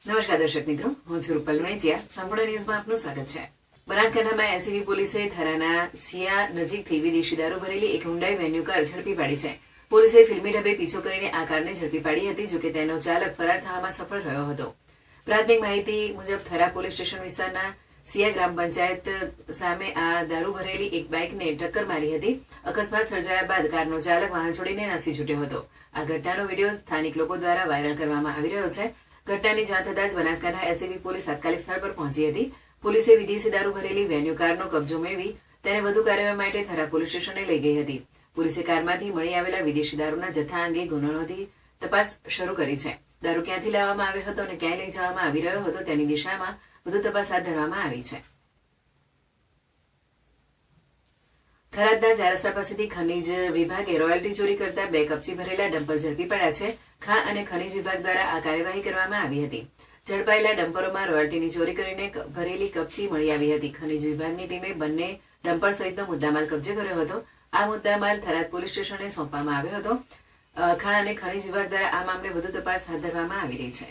નમસ્કાર દર્શક મિત્રો, હું છું રૂપલ લુણેચિયા. સંપૂર્ણ ન્યૂઝમાં આપનું સ્વાગત છે. બનાસકાંઠામાં એલસીબી પોલીસે થરાના સિયા નજીકથી વિદેશી દારૂ ભરેલી એક હુન્ડાઈ વેન્યુ કાર ઝડપી પાડી છે. પોલીસે ફિલ્મી ઢબે પીછો કરીને આ કારને ઝડપી પાડી હતી, જોકે તેનો ચાલક ફરાર થવામાં સફળ રહ્યો હતો. પ્રાથમિક માહિતી મુજબ થરા પોલીસ સ્ટેશન વિસ્તારના સિયા ગ્રામ પંચાયત સામે આ દારૂ ભરેલી એક બાઇકને ટક્કર મારી હતી. અકસ્માત સર્જાયા બાદ કારનો ચાલક વાહન છોડીને નાસી છૂટ્યો હતો. આ ઘટનાનો વિડીયો સ્થાનિક લોકો દ્વારા વાયરલ કરવામાં આવી રહ્યો છે. ઘટનાની જાણ થતાં જ બનાસકાંઠા એલસીબી પોલીસ તાત્કાલિક સ્થળ પર પહોંચી હતી. પોલીસે વિદેશી દારૂ ભરેલી વેન્યુ કારનો કબજો મેળવી તેને વધુ કાર્યવાહી માટે થરા પોલીસ સ્ટેશને લઈ ગઈ હતી. પોલીસે કારમાંથી મળી આવેલા વિદેશી દારૂના જથ્થા અંગે ગુનો નોંધી તપાસ શરૂ કરી છે. દારૂ ક્યાંથી લાવવામાં આવ્યો હતો અને ક્યાંય લઈ જવામાં આવી રહ્યો હતો તેની દિશામાં વધુ તપાસ હાથ ધરવામાં આવી છે. થરાદના 4 રસ્તા પાસેથી ખનીજ વિભાગે રોયલ્ટી ચોરી કરતા 2 કપચી ભરેલા ડમ્પર ઝડપી પડ્યા છે. ખાણ અને ખનીજ વિભાગ દ્વારા આ કાર્યવાહી કરવામાં આવી હતી. ઝડપાયેલા ડમ્પરોમાં રોયલ્ટીની ચોરી કરીને ભરેલી કપચી મળી આવી હતી. ખનીજ વિભાગની ટીમે બંને ડમ્પર સહિતનો મુદ્દામાલ કબજે કર્યો હતો. આ મુદ્દામાલ થરાદ પોલીસ સ્ટેશને સોંપવામાં આવ્યો હતો. ખાણ અને ખનીજ વિભાગ દ્વારા આ મામલે વધુ તપાસ હાથ ધરવામાં આવી રહી છે.